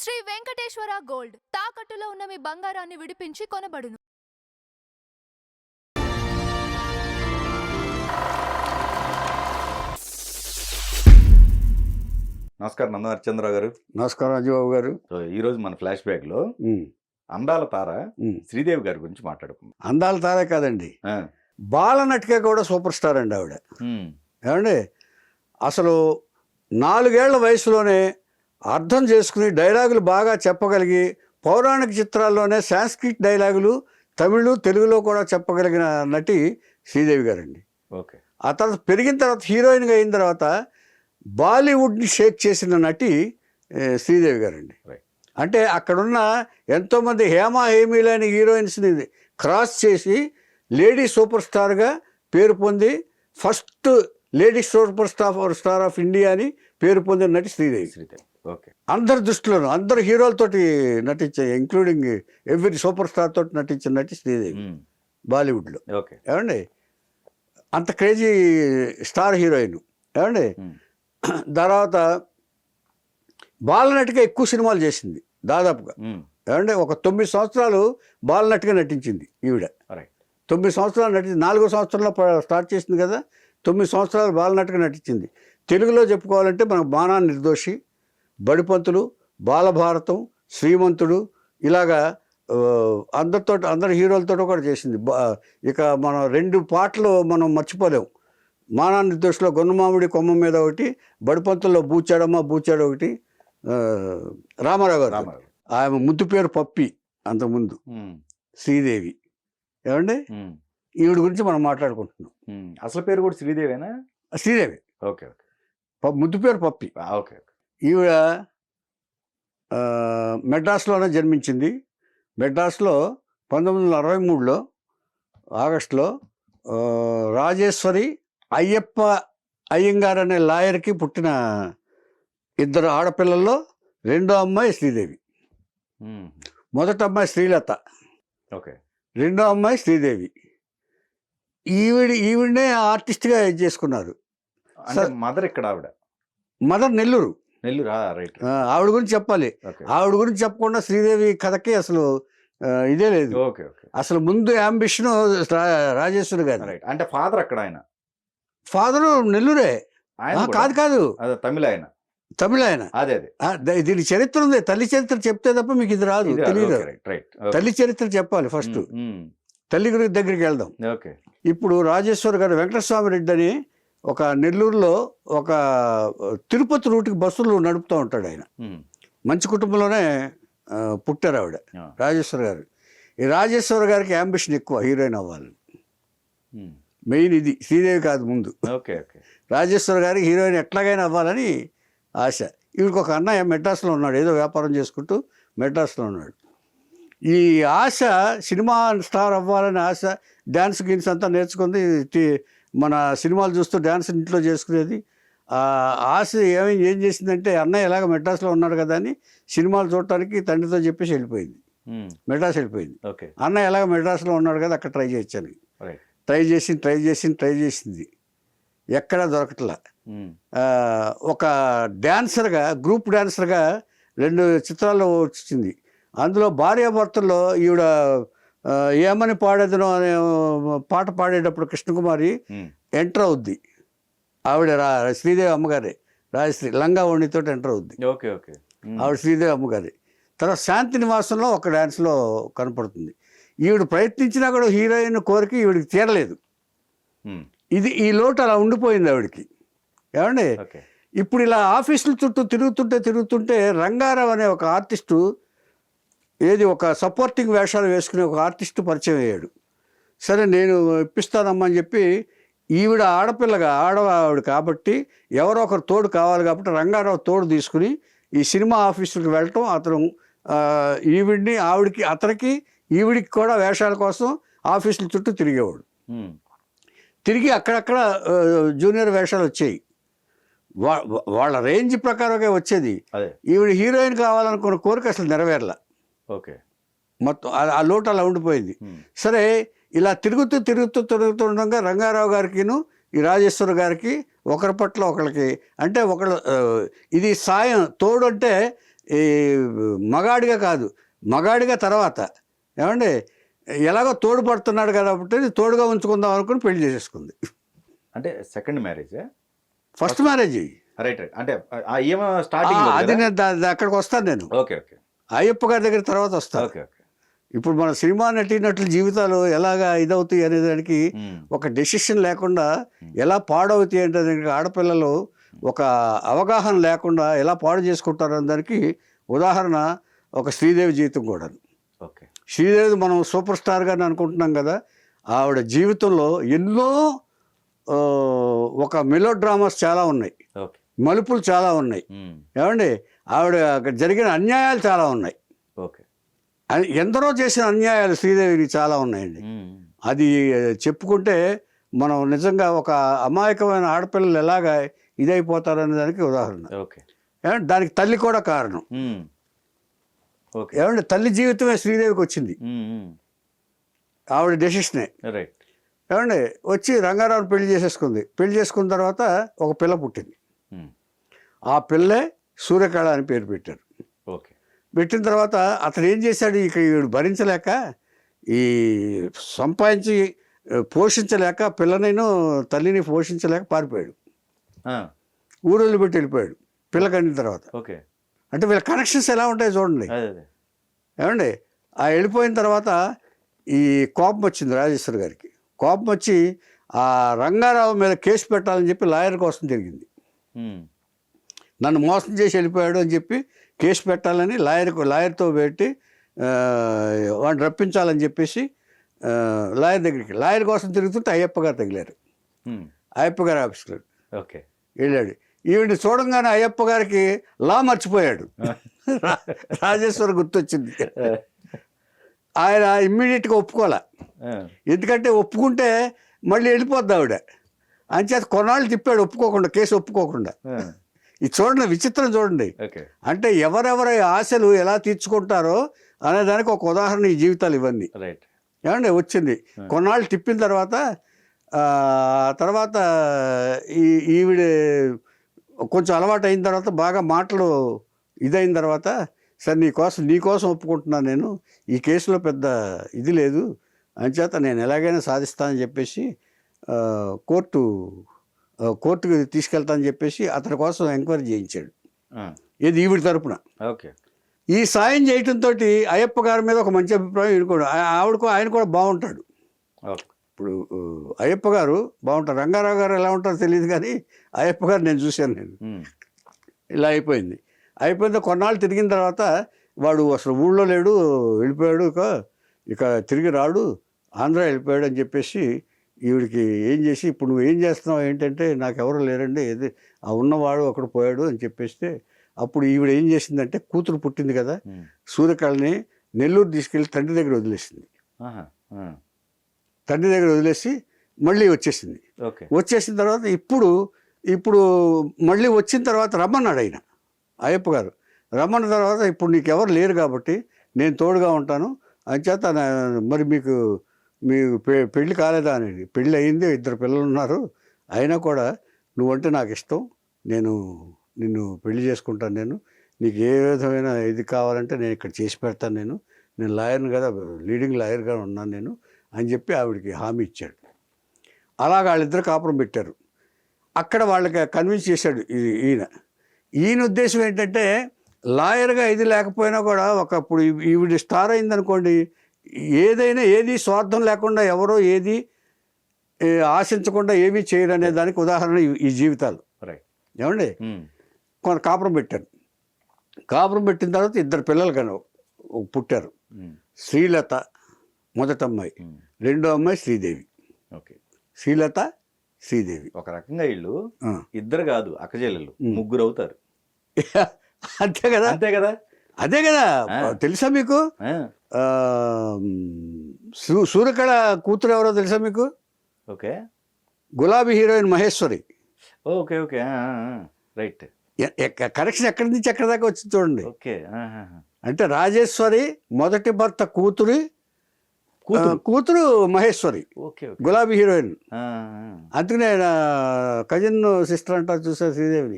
Shri Venkateswara gold తాకట్టులో ఉన్న మీ బంగారాన్ని విడిపించి కొనబడును. నమస్కారం నందం హరిచంద్రరావు గారు. నమస్కారం రాజుబాబు గారు. సో ఈ రోజు మన ఫ్లాష్ బ్యాక్ లో అందాల తార శ్రీదేవి గారి గురించి మాట్లాడుకుందాం. అందాల తారే కాదండి, బాలనటిక కూడా సూపర్ స్టార్ అండి ఆవిడ. ఏమండి, అసలు 4 ఏళ్ల వయసులోనే అర్థం చేసుకుని డైలాగులు బాగా చెప్పగలిగి పౌరాణిక చిత్రాల్లోనే సాంస్క్రిట్ డైలాగులు తమిళ్ తెలుగులో కూడా చెప్పగలిగిన నటి శ్రీదేవి గారండి. ఓకే. ఆ తర్వాత పెరిగిన తర్వాత హీరోయిన్గా అయిన తర్వాత బాలీవుడ్ని షేక్ చేసిన నటి శ్రీదేవి గారండి. అంటే అక్కడున్న ఎంతోమంది హేమీలైన హీరోయిన్స్ని క్రాస్ చేసి లేడీ సూపర్ స్టార్గా పేరు పొంది first lady super star of India అని పేరు పొందిన నటి శ్రీదేవి. ఓకే. అందరి దృష్టిలోనూ అందరు హీరోలతోటి నటించే, ఇంక్లూడింగ్ ఎవ్రీ సూపర్ స్టార్ తోటి నటించిన నటి శ్రీదేవి బాలీవుడ్లో. ఓకే. ఏమండి, అంత క్రేజీ స్టార్ హీరోయిన్. ఏమండి, తర్వాత బాలనటిగా ఎక్కువ సినిమాలు చేసింది దాదాపుగా. ఏమంటే ఒక 9 సంవత్సరాలు బాలనటిగా నటించింది ఈవిడ. 9 సంవత్సరాలు నటించింది. 4వ సంవత్సరంలో స్టార్ట్ చేసింది కదా, 9 సంవత్సరాలు బాలనటిగా నటించింది. తెలుగులో చెప్పుకోవాలంటే మనకు బాణా నిర్దోషి, బడిపంతులు, బాలభారతం, శ్రీమంతుడు, ఇలాగా అందరి హీరోలతో కూడా చేసింది. ఇక మనం 2 పాటలు మనం మర్చిపోలేము. మానా నిర్దోషిలో గొన్నమామిడి కొమ్మ మీద ఒకటి, బడిపంతుల్లో బూచాడమ్మ బూచాడు ఒకటి, రామారావు గారు. ఆమె ముద్దు పేరు పప్పి అంతకుముందు శ్రీదేవి. ఏమండి, ఈవిడ గురించి మనం మాట్లాడుకుంటున్నాం. అసలు పేరు కూడా శ్రీదేవేనా? శ్రీదేవి. ఓకే. ముద్దు పేరు పప్పి. ఓకే. ఈవిడ మెడ్రాస్లోనే జన్మించింది. మెడ్రాస్లో 1963లో ఆగస్టులో రాజేశ్వరి అయ్యప్ప అయ్యంగార్ అనే లాయర్కి పుట్టిన 2 ఆడపిల్లల్లో 2వ అమ్మాయి శ్రీదేవి. మొదటి అమ్మాయి శ్రీలత. ఓకే. 2వ అమ్మాయి శ్రీదేవి. ఈవిడనే ఆర్టిస్ట్గా చేసుకున్నారు. మదర్ ఇక్కడ? ఆవిడ మదర్ నెల్లూరు. రైట్. ఆవిడ గురించి చెప్పాలి. ఆవిడ గురించి చెప్పకుండా శ్రీదేవి కథకి అసలు ఇదే లేదు. అసలు ముందు అంబిషన్ రాజేశ్వరి గారు. అంటే ఫాదర్ అక్కడ? ఆయన ఫాదరు నెల్లూరే. కాదు, తమిళ ఆయన. దీని చరిత్ర ఉంది. తల్లి చరిత్ర చెప్తే తప్ప మీకు ఇది రాదు, తెలియదు. తల్లి చరిత్ర చెప్పాలి ఫస్ట్. తల్లి దగ్గరికి వెళ్దాం. ఇప్పుడు రాజేశ్వరి గారు వెంకటస్వామి రెడ్డి అని ఒక నెల్లూరులో ఒక తిరుపతి రూట్కి బస్సులు నడుపుతూ ఉంటాడు ఆయన. మంచి కుటుంబంలోనే పుట్టారు ఆవిడ, రాజేశ్వరి గారు. ఈ రాజేశ్వరి గారికి అంబిషన్ ఎక్కువ, హీరోయిన్ అవ్వాలని. మెయిన్ ఇది. శ్రీదేవి కాదు ముందు. రాజేశ్వరి గారికి హీరోయిన్ ఎట్లాగైనా అవ్వాలని ఆశ. ఈవిడికి ఒక అన్నయ్య మెడ్రాస్లో ఉన్నాడు, ఏదో వ్యాపారం చేసుకుంటూ మెడ్రాస్లో ఉన్నాడు. ఈ ఆశ సినిమా స్టార్ అవ్వాలని ఆశ, డ్యాన్స్ గిన్స్ అంతా నేర్చుకుంది. మన సినిమాలు చూస్తూ డ్యాన్స్ ఇంట్లో చేసుకునేది. ఆశ ఏం చేసిందంటే, అన్నయ్య ఎలాగ మెడ్రాస్లో ఉన్నాడు కదా అని సినిమాలు చూడటానికి తండ్రితో చెప్పేసి వెళ్ళిపోయింది. మెడ్రాస్ వెళ్ళిపోయింది. అన్నయ్య ఎలాగ మెడ్రాస్లో ఉన్నాడు కదా, అక్కడ ట్రై చేయొచ్చని ట్రై చేసింది. ఎక్కడా దొరకట్లా. ఒక డ్యాన్సర్గా, గ్రూప్ డ్యాన్సర్గా 2 చిత్రాల్లో వచ్చింది. అందులో భార్యాభర్తల్లో ఈవిడ ఏమని పాడేదనో అనే పాట పాడేటప్పుడు కృష్ణకుమారి ఎంటర్ అవుద్ది. ఆవిడ శ్రీదేవి అమ్మగారే, రాజశ్రీ లంగా ఓణితో ఎంటర్ అవుద్ది. ఆవిడ శ్రీదేవి అమ్మగారి. తర్వాత శాంతి నివాసంలో ఒక డ్యాన్స్లో కనపడుతుంది. ఈవిడ ప్రయత్నించినా కూడా హీరోయిన్ కోరిక ఈవిడికి తీరలేదు. ఈ లోటు అలా ఉండిపోయింది ఆవిడకి. ఏమండి, ఇప్పుడు ఇలా ఆఫీసుల చుట్టూ తిరుగుతుంటే రంగారావు అనే ఒక ఆర్టిస్టు, ఒక సపోర్టింగ్ వేషాలు వేసుకునే ఒక ఆర్టిస్టు పరిచయం అయ్యాడు. సరే నేను ఇప్పిస్తానమ్మా అని చెప్పి, ఈవిడ ఆడవావిడ కాబట్టి ఎవరో ఒకరు తోడు కావాలి కాబట్టి రంగారావు తోడు తీసుకుని ఈ సినిమా ఆఫీసులకు వెళ్ళటం, అతను అతనికి ఈవిడికి కూడా వేషాల కోసం ఆఫీసుల చుట్టూ తిరిగేవాడు. తిరిగి అక్కడక్కడ జూనియర్ వేషాలు వచ్చాయి. వాళ్ళ రేంజ్ ప్రకారంగా వచ్చేది. ఈవిడ హీరోయిన్ కావాలనుకున్న కోరిక అసలు నెరవేరలా. మొత్తం ఆ లోటు అలా ఉండిపోయింది. సరే, ఇలా తిరుగుతుండగా రంగారావు గారికిను ఈ రాజేశ్వరి గారికి ఒకరి పట్ల ఒకరికి, అంటే ఇది సాయం తోడు. అంటే ఈ మగాడిగా కాదు, మగాడిగా తర్వాత ఏమండి ఎలాగో తోడుపడుతున్నాడు కాబట్టి తోడుగా ఉంచుకుందాం అనుకుని పెళ్లి చేసేసుకుంది. అంటే second marriage, first marriage. Right right. అంటే స్టార్టింగ్ అది నేను అక్కడికి వస్తాను నేను. Okay okay. అయ్యప్ప గారి దగ్గర తర్వాత వస్తాను. Okay okay. ఇప్పుడు మన సినిమా నటీనటుల జీవితాలు ఎలాగా ఇదవుతాయి అనే దానికి ఒక డెసిషన్ లేకుండా ఎలా పాడవుతాయి అంటే దానికి ఆడపిల్లలు ఒక అవగాహన లేకుండా ఎలా పాడు చేసుకుంటారు అనే దానికి ఉదాహరణ ఒక శ్రీదేవి జీవితం కూడా. ఓకే. శ్రీదేవి మనం సూపర్ స్టార్గా అనుకుంటున్నాం కదా, ఆవిడ జీవితంలో ఎన్నో ఒక మెలో డ్రామాస్ చాలా ఉన్నాయి, ఓకే, మలుపులు చాలా ఉన్నాయి. ఏమండి ఆవిడ జరిగిన అన్యాయాలు చాలా ఉన్నాయి. ఓకే. ఎందరో చేసిన అన్యాయాలు శ్రీదేవికి చాలా ఉన్నాయండి. అది చెప్పుకుంటే మనం నిజంగా ఒక అమాయకమైన ఆడపిల్లలు ఎలాగా ఇదైపోతారనే దానికి ఉదాహరణ. ఓకే. ఏమంటే దానికి తల్లి కూడా కారణం. ఏమంటే తల్లి జీవితమే శ్రీదేవికి వచ్చింది, ఆవిడ డెసిషనే. రైట్. ఏమండి వచ్చి రంగారావుని పెళ్లి చేసేసుకుంది. పెళ్లి చేసుకున్న తర్వాత ఒక పిల్ల పుట్టింది. ఆ పిల్లే సూర్యకళ అని పేరు పెట్టారు. ఓకే. పెట్టిన తర్వాత అతను ఏం చేశాడు, ఇక వీడు భరించలేక ఈ సంపాదించి పోషించలేక పిల్లనైనా తల్లిని పోషించలేక పారిపోయాడు, ఊరు పెట్టి వెళ్ళిపోయాడు పిల్ల కనిన తర్వాత. ఓకే. అంటే వీళ్ళ కనెక్షన్స్ ఎలా ఉంటాయి చూడండి. ఏమండి ఆ వెళ్ళిపోయిన తర్వాత ఈ కోపం వచ్చింది రాజేశ్వరి గారికి. కోపం వచ్చి ఆ రంగారావు మీద కేసు పెట్టాలని చెప్పి లాయర్ కోసం తిరిగింది. నన్ను మోసం చేసి వెళ్ళిపోయాడు అని చెప్పి కేసు పెట్టాలని లాయర్తో పెట్టి వాడిని రప్పించాలని చెప్పేసి లాయర్ దగ్గరికి, లాయర్ కోసం తిరుగుతుంటే అయ్యప్ప గారు తగిలారు. అయ్యప్ప గారు ఆఫీస్లో ఓకే వెళ్ళాడు. ఈవిని చూడంగానే అయ్యప్ప గారికి లా మర్చిపోయాడు, రాజేశ్వరి గుర్తొచ్చింది. ఆయన ఇమ్మీడియట్గా ఒప్పుకోలే, ఎందుకంటే ఒప్పుకుంటే మళ్ళీ వెళ్ళిపోద్ది ఆవిడ. అంచేత కొన్నాళ్ళు తిప్పాడు ఒప్పుకోకుండా, కేసు ఒప్పుకోకుండా. ఇది చూడండి, విచిత్రం చూడండి. అంటే ఎవరెవరి ఆశలు ఎలా తీర్చుకుంటారో అనేదానికి ఒక ఉదాహరణ ఈ జీవితాలు ఇవన్నీ. ఏమండి వచ్చింది కొన్నాళ్ళు తిప్పిన తర్వాత ఈవిడ కొంచెం అలవాటు అయిన తర్వాత బాగా మాటలు ఇదైన తర్వాత, సరే నీకోసం ఒప్పుకుంటున్నాను, నేను ఈ కేసులో పెద్ద ఇది లేదు, అంచేత నేను ఎలాగైనా సాధిస్తానని చెప్పేసి కోర్టుకు తీసుకెళ్తానని చెప్పేసి అతని కోసం ఎంక్వైరీ చేయించాడు. ఇది ఈవిడ తరపున. ఓకే. ఈ సాయం చేయటంతో అయ్యప్ప గారి మీద ఒక మంచి అభిప్రాయం ఈయనకూడా, ఆయన కూడా బాగుంటాడు. ఇప్పుడు అయ్యప్ప గారు బాగుంటారు, రంగారావు గారు ఎలా ఉంటారో తెలియదు కానీ అయ్యప్ప గారు నేను చూశాను. నేను ఇలా అయిపోయింది. కొన్నాళ్ళు తిరిగిన తర్వాత వాడు అసలు ఊళ్ళో లేడు, వెళ్ళిపోయాడు, ఇక తిరిగి రాడు, ఆంధ్ర వెళ్ళిపోయాడు అని చెప్పేసి ఈవిడికి ఏం చేసి, ఇప్పుడు నువ్వు ఏం చేస్తున్నావు ఏంటంటే, నాకు ఎవరు లేరండి, ఏది ఆ ఉన్నవాడు ఒకడు పోయాడు అని చెప్పేస్తే, అప్పుడు ఈవిడ ఏం చేసిందంటే, కూతురు పుట్టింది కదా సూర్యకళని నెల్లూరు తీసుకెళ్ళి తండ్రి దగ్గర వదిలేసింది. తండ్రి దగ్గర వదిలేసి మళ్ళీ వచ్చేసింది. వచ్చేసిన తర్వాత ఇప్పుడు మళ్ళీ వచ్చిన తర్వాత రమ్మన్నాడు ఆయన అయ్యప్ప గారు. రమ్మన్న తర్వాత, ఇప్పుడు నీకు ఎవరు లేరు కాబట్టి నేను తోడుగా ఉంటాను, అంచేత మరి మీకు పెళ్ళి కాలేదా అనేది. పెళ్ళి అయింది, 2 పిల్లలు ఉన్నారు, అయినా కూడా నువ్వంటే నాకు ఇష్టం, నిన్ను పెళ్లి చేసుకుంటాను, నీకు ఏ విధమైన ఇది కావాలంటే నేను ఇక్కడ చేసి పెడతాను, నేను లాయర్ని కదా, లీడింగ్ లాయర్గా ఉన్నాను అని చెప్పి ఆవిడకి హామీ ఇచ్చాడు. అలాగ వాళ్ళిద్దరు కాపురం పెట్టారు. అక్కడ వాళ్ళకి కన్విన్స్ చేశాడు ఈయన ఉద్దేశం ఏంటంటే, లాయర్గా ఇది లేకపోయినా కూడా ఇప్పుడు ఈవిడ స్టార్ అయిందనుకోండి, ఏది స్వార్థం లేకుండా ఎవరో ఏది ఆశించకుండా ఏమీ చేయరు అనే దానికి ఉదాహరణ ఈ జీవితాలు. ఏమండి కొంత కాపురం పెట్టారు. కాపురం పెట్టిన తర్వాత 2 పిల్లలు కానీ పుట్టారు. శ్రీలత మొదటి అమ్మాయి, రెండో అమ్మాయి శ్రీదేవి. శ్రీలత, శ్రీదేవి. ఒక రకంగా వీళ్ళు 2 కాదు, అక్కచెల్లెలు 3 అవుతారు. అంతే కదా. అదే కదా. తెలుసా మీకు సూర్యకళ కూతురు ఎవరో తెలుసా మీకు? ఓకే. గులాబీ heroine Maheshwari. Okay okay. Right. Connection ఎక్కడి నుంచి ఎక్కడి దాకా వచ్చింది చూడండి. ఓకే. అంటే రాజేశ్వరి మొదటి భర్త కూతురు మహేశ్వరి, గులాబీ హీరోయిన్. అందుకనే కజిన్ సిస్టర్ అంటారు చూసారు శ్రీదేవిని,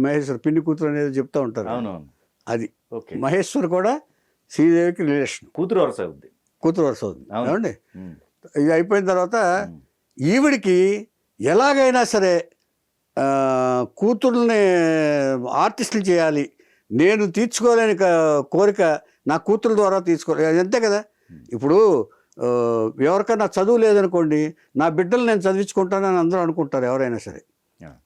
మహేశ్వరి పిన్ని కూతురు అనేది చెప్తా ఉంటారు. అది ఓకే. మహేశ్వర్ కూడా శ్రీదేవికి రిలేషన్, కూతురు వరుస అవుద్ది. కూతురు వరుస అవుతుంది. అవును. ఏమండి ఉమ్. ఇది అయిపోయిన తర్వాత ఉమ్. ఈవిడికి ఎలాగైనా సరే కూతుర్ని ఆర్టిస్టులు చేయాలి, నేను తీర్చుకోలేని కోరిక నా కూతురు ద్వారా తీర్చుకోలేదు, అంతే కదా. ఇప్పుడు ఎవరికైనా చదువు లేదనుకోండి, నా బిడ్డలు నేను చదివించుకుంటానని అందరూ అనుకుంటారు ఎవరైనా సరే.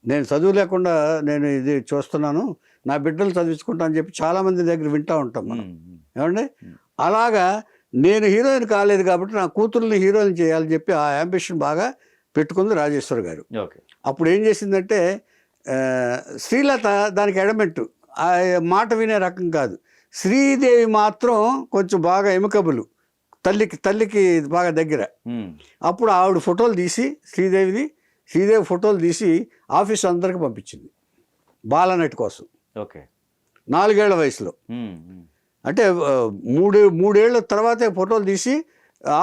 నేను చదువు లేకుండా నేను ఇది చూస్తున్నాను, నా బిడ్డలు చదివించుకుంటా అని చెప్పి చాలామంది దగ్గర వింటూ ఉంటాం మనం. ఏమండి అలాగా నేను హీరోయిన్ కాలేదు కాబట్టి నా కూతుర్ని హీరోయిన్ చేయాలని చెప్పి ఆ యాంబిషన్ బాగా పెట్టుకుంది రాజేశ్వరి గారు. అప్పుడు ఏం చేసిందంటే శ్రీలత దానికి ఎడమెంటు, ఆ మాట వినే రకం కాదు. శ్రీదేవి మాత్రం కొంచెం బాగా ఎముకబులు, తల్లికి బాగా దగ్గర. అప్పుడు ఆవిడ ఫోటోలు తీసి శ్రీదేవి ఫోటోలు తీసి ఆఫీస్ అందరికి పంపించింది బాలనటి కోసం. 4 ఏళ్ల వయసులో, అంటే మూడేళ్ల తర్వాతే ఫోటోలు తీసి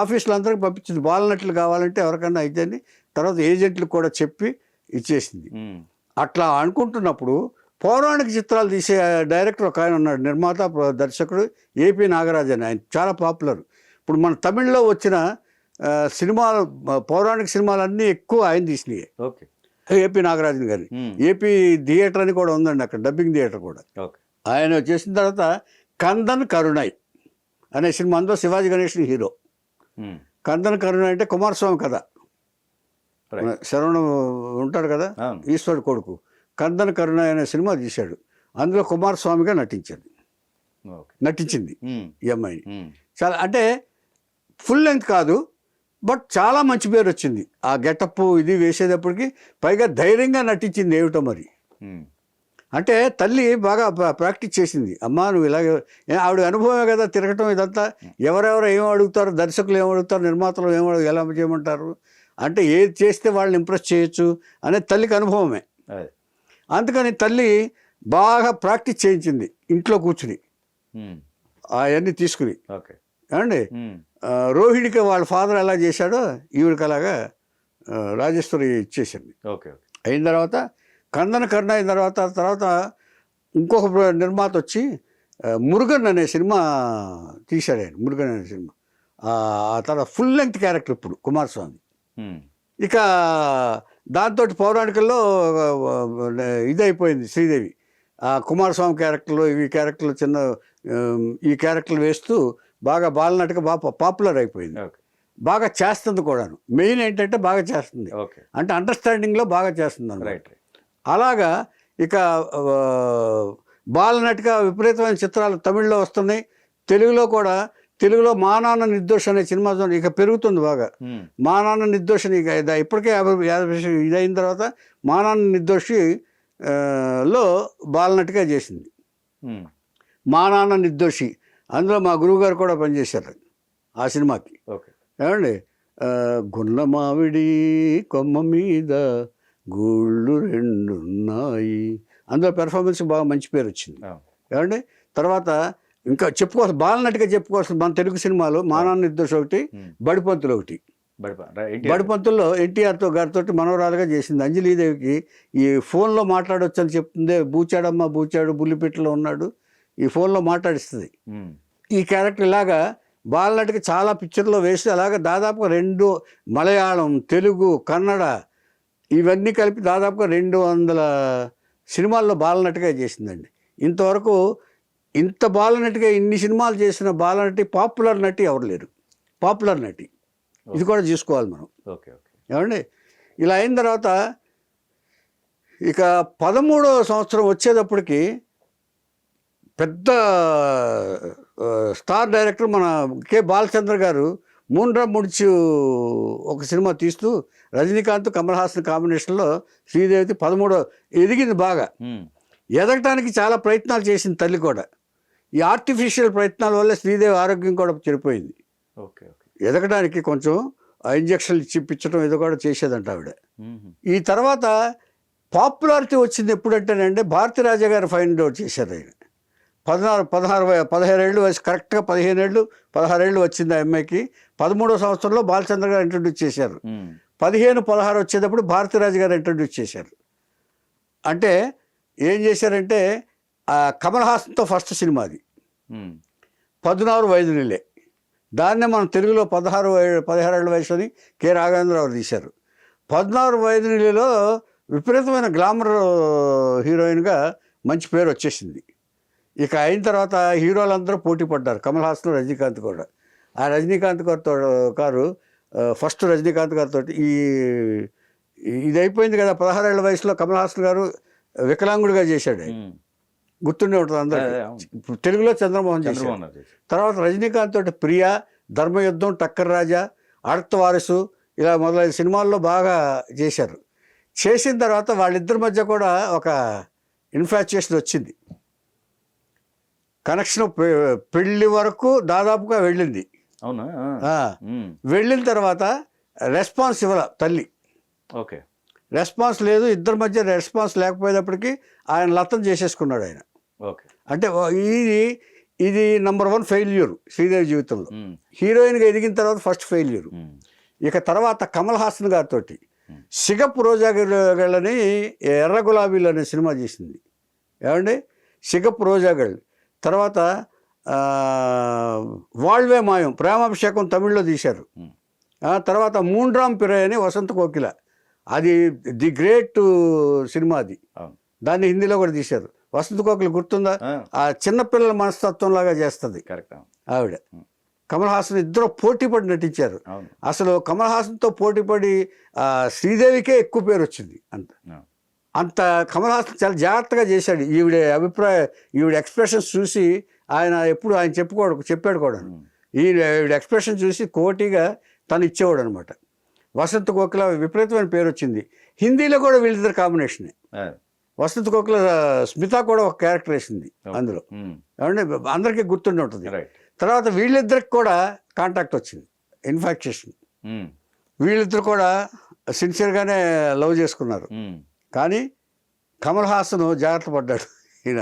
ఆఫీసులో అందరికి పంపించింది. బాలనట్లు కావాలంటే ఎవరికన్నా అయితేని, తర్వాత ఏజెంట్లకు కూడా చెప్పి ఇచ్చేసింది. అట్లా అనుకుంటున్నప్పుడు పౌరాణిక చిత్రాలు తీసే డైరెక్టర్ ఒక ఆయన ఉన్నాడు, నిర్మాత దర్శకుడు ఏపీ నాగరాజు అని. ఆయన చాలా పాపులర్. ఇప్పుడు మన తమిళ్లో వచ్చిన సినిమాలు, పౌరాణిక సినిమాలన్నీ ఎక్కువ ఆయన తీసినాయి, ఏపీ నాగరాజన్ గారి. ఏపీ థియేటర్ అని కూడా ఉందండి అక్కడ, డబ్బింగ్ థియేటర్ కూడా. ఆయన చేసిన తర్వాత కందన్ కరుణయ్ అనే సినిమా, అందులో శివాజీ గణేషన్ హీరో. కందన్ కరుణయ్ అంటే కుమారస్వామి కథ, శరవణ ఉంటాడు కదా ఈశ్వరుడు కొడుకు. కందన్ కరుణయ్ అనే సినిమా తీశాడు, అందులో కుమారస్వామిగా నటించింది ఈ అమ్మాయిని. చాలా అంటే ఫుల్ లెంగ్త్ కాదు, బట్ చాలా మంచి పేరు వచ్చింది ఆ గెటప్ ఇది వేసేటప్పటికి. పైగా ధైర్యంగా నటించింది ఏమిటో మరి. అంటే తల్లి బాగా ప్రాక్టీస్ చేసింది. అమ్మా నువ్వు ఇలాగే, ఆవిడ అనుభవమే కదా తిరగటం ఇదంతా. ఎవరెవరు ఏం అడుగుతారు, దర్శకులు ఏం అడుగుతారు, నిర్మాతలు ఎలా చేయమంటారు అంటే ఏది చేస్తే వాళ్ళని ఇంప్రెస్ చేయొచ్చు అనేది తల్లికి అనుభవమే. అందుకని తల్లి బాగా ప్రాక్టీస్ చేయించింది ఇంట్లో కూర్చుని అవన్నీ తీసుకుని. ఏమండి రోహిణికి వాళ్ళ ఫాదర్ ఎలా చేశాడో ఈవిడికి అలాగా రాజేశ్వరి ఇచ్చేసింది. అయిన తర్వాత కందన కరుణ అయిన తర్వాత ఇంకొక నిర్మాత వచ్చి మురుగన్ అనే సినిమా తీశాడు ఆయన. మురుగన్ అనే సినిమా ఆ తర్వాత ఫుల్ లెంగ్త్ క్యారెక్టర్ ఇప్పుడు కుమారస్వామి. ఇక దాంతో పౌరాణికల్లో ఇదైపోయింది శ్రీదేవి. ఆ కుమారస్వామి క్యారెక్టర్లు ఇవి క్యారెక్టర్లు చిన్న ఈ క్యారెక్టర్లు వేస్తూ బాగా బాలనటిగా బాగా పాపులర్ అయిపోయింది. బాగా చేస్తుంది కూడాను. మెయిన్ ఏంటంటే బాగా చేస్తుంది, అంటే అండర్స్టాండింగ్లో బాగా చేస్తుంది అన్నమాట. అలాగా ఇక బాలనటిగా విపరీతమైన చిత్రాలు తమిళ్లో వస్తున్నాయి, తెలుగులో కూడా. తెలుగులో మా నాన్న నిర్దోషి అనే సినిమా ఇక పెరుగుతుంది బాగా. మా నాన్న నిర్దోషిని ఇక ఇప్పటికే 50 ఇదైన తర్వాత మా నాన్న నిర్దోషి లో బాలనటిగా చేసింది. మా నాన్న నిర్దోషి అందులో మా గురువుగారు కూడా పనిచేశారు ఆ సినిమాకి. ఏమండి గున్న మామిడి కొమ్మ మీద గూళ్ళు 2 ఉన్నాయి, అందులో పెర్ఫార్మెన్స్ బాగా మంచి పేరు వచ్చింది. ఏమండి తర్వాత ఇంకా చెప్పుకోవాల్సిన బాలనటిగా చెప్పుకోవాల్సిన మన తెలుగు సినిమాలో మా నాన్న నిర్దోషి ఒకటి, బడిపంతులు ఒకటి. బడిపంతుల్లో ఎన్టీఆర్తో గారితో మనవరాలుగా చేసింది. అంజలీదేవికి ఈ ఫోన్లో మాట్లాడవచ్చు అని చెప్తుంది. బూచాడమ్మ బూచాడు బుల్లిపెట్టలో ఉన్నాడు, ఈ ఫోన్లో మాట్లాడిస్తుంది. ఈ క్యారెక్టర్ ఇలాగా బాలనటికి చాలా పిక్చర్లో వేసి అలాగా దాదాపుగా 2 మలయాళం, తెలుగు, కన్నడ ఇవన్నీ కలిపి దాదాపుగా 200 సినిమాల్లో బాలనటిగా చేసిందండి. ఇంతవరకు ఇంత బాలనటిగా ఇన్ని సినిమాలు చేసిన బాలనటి, పాపులర్ నటి ఎవరు లేరు. పాపులర్ నటి ఇది కూడా చూసుకోవాలి మనం. ఏమండి ఇలా అయిన తర్వాత ఇక 13వ సంవత్సరం వచ్చేటప్పటికి పెద్ద స్టార్ డైరెక్టర్ మన కె బాలచంద్ర గారు మూండ్రా ముడిచి ఒక సినిమా తీస్తూ రజనీకాంత్ కమల్ హాసన్ కాంబినేషన్లో శ్రీదేవి 13వ ఎదిగింది. బాగా ఎదగటానికి చాలా ప్రయత్నాలు చేసింది తల్లి కూడా. ఈ ఆర్టిఫిషియల్ ప్రయత్నాల వల్ల శ్రీదేవి ఆరోగ్యం కూడా చెడిపోయింది. ఎదగడానికి కొంచెం ఇంజక్షన్లు ఇప్పించడం ఏదో కూడా చేసేదంట ఆవిడ. ఈ తర్వాత పాపులారిటీ వచ్చింది ఎప్పుడంటేనంటే భారతీరాజా గారు ఫైండ్ అవుట్ చేశారు. ఆయన 15 ఏళ్ళు వయసు, కరెక్ట్గా 15 ఏళ్ళు వచ్చింది ఆ అమ్మాయికి. 13వ సంవత్సరంలో బాలచంద్ర గారు ఇంట్రడ్యూస్ చేశారు. 15-16 వచ్చేటప్పుడు భారతీరాజు గారు ఇంట్రడ్యూస్ చేశారు. అంటే ఏం చేశారంటే కమల్ హాసన్తో ఫస్ట్ సినిమా అది. ఉమ్. 16 వయసులే. దాన్నే మనం తెలుగులో 16 ఏళ్ల వయసు అని కె రాఘవేంద్రరావు తీశారు. 16 వయసులో విపరీతమైన గ్లామర్ హీరోయిన్గా మంచి పేరు వచ్చేసింది. ఇక అయిన తర్వాత హీరోలందరూ పోటీ పడ్డారు, కమల్ హాసన్, రజనీకాంత్ కూడా. ఆ రజనీకాంత్ గారు ఫస్ట్ రజనీకాంత్ గారితో ఇది అయిపోయింది కదా, 16 ఏళ్ల వయసులో కమల్ హాసన్ గారు వికలాంగుడిగా చేశాడు. గుర్తుండే ఉంటుంది అందరికీ. తెలుగులో చంద్రమోహన్ చేశాడు. తర్వాత రజనీకాంత్ తోటి ప్రియా, ధర్మయుద్ధం, టక్కర్ రాజా, అడత్ వారసు ఇలా మొదలైన సినిమాల్లో బాగా చేశారు. చేసిన తర్వాత వాళ్ళిద్దరి మధ్య కూడా ఒక ఇన్ఫాచ్యుయేషన్ వచ్చింది. కనెక్షన్ పెళ్లి వరకు దాదాపుగా వెళ్ళింది. అవునా? వెళ్ళిన తర్వాత రెస్పాన్స్ ఇవ్వాల తల్లి. ఓకే. రెస్పాన్స్ లేదు, ఇద్దరి మధ్య రెస్పాన్స్ లేకపోయేటప్పటికి ఆయన లతం చేసేసుకున్నాడు ఆయన. ఓకే. అంటే ఇది నంబర్ 1 ఫెయిల్యూర్ శ్రీదేవి జీవితంలో. హీరోయిన్గా ఎదిగిన తర్వాత ఫస్ట్ ఫెయిల్యూర్. ఇక తర్వాత కమల్ హాసన్ గారితో సిగప్ రోజాగళ్ళని ఎర్ర గులాబీలు అనే సినిమా చేసింది. ఏమండి, సిగప్ రోజాగళ్ళు. తర్వాత వాళ్వే మాయం, ప్రేమాభిషేకం తమిళ్లో తీశారు. తర్వాత మూండ్రామ్ పిరై అని వసంత కోకిల, అది ది గ్రేట్ సినిమా అది. దాన్ని హిందీలో కూడా తీశారు. వసంత కోకిల గుర్తుందా? ఆ చిన్నపిల్లల మనస్తత్వం లాగా చేస్తుంది ఆవిడ. కమల్ హాసన్ ఇద్దరు పోటీపడి నటించారు. అసలు కమల్ హాసన్తో పోటీపడి శ్రీదేవికే ఎక్కువ పేరు వచ్చింది. అంత కమల్ హాసన్ చాలా జాగ్రత్తగా చేశాడు. ఈవిడ ఎక్స్ప్రెషన్స్ చూసి ఆయన ఎప్పుడు ఆయన చెప్పాడు కూడా. ఈవిడ ఎక్స్ప్రెషన్ చూసి కోటిగా తను ఇచ్చేవాడు అనమాట. వసంత కోకిల విపరీతమైన పేరు వచ్చింది. హిందీలో కూడా వీళ్ళిద్దరు కాంబినేషనే. వసంత కోకిల స్మిత కూడా ఒక క్యారెక్టర్ వేసింది అందులో. ఏమంటే అందరికీ గుర్తుండి ఉంటుంది. తర్వాత వీళ్ళిద్దరికి కూడా కాంటాక్ట్ వచ్చింది, ఇన్ఫాక్చుయేషన్. వీళ్ళిద్దరు కూడా సిన్సియర్గానే లవ్ చేసుకున్నారు. కానీ కమల్ హాసన్ జాగ్రత్త పడ్డాడు. ఈయన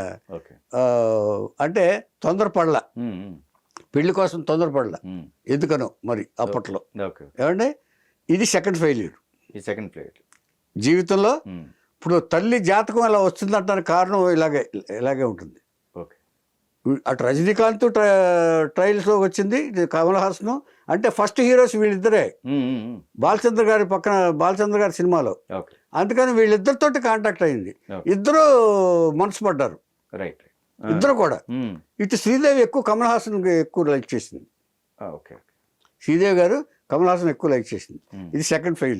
అంటే తొందరపడలా, పెళ్లి కోసం తొందరపడలా, ఎందుకనో మరి అప్పట్లో. ఏమంటే ఇది సెకండ్ ఫెయిల్యూర్ జీవితంలో. ఇప్పుడు తల్లి జాతకం అలా వస్తుందంటానికి కారణం ఇలాగే ఉంటుంది. అటు రజనీకాంత్ ట్రయల్స్ వచ్చింది, కమల్ హాసన్. అంటే ఫస్ట్ హీరోస్ వీళ్ళిద్దరే, బాలచంద్ర గారి సినిమాలో. అందుకని వీళ్ళిద్దరితోటి కాంటాక్ట్ అయింది. ఇద్దరు మనసు పడ్డారు, ఇద్దరు కూడా. ఇటు శ్రీదేవి ఎక్కువ కమల్ హాసన్ ఎక్కువ లైక్ చేసింది. శ్రీదేవి గారు కమల్ హాసన్ ఎక్కువ లైక్ చేసింది. ఇది సెకండ్ ఫెయిల్యూర్.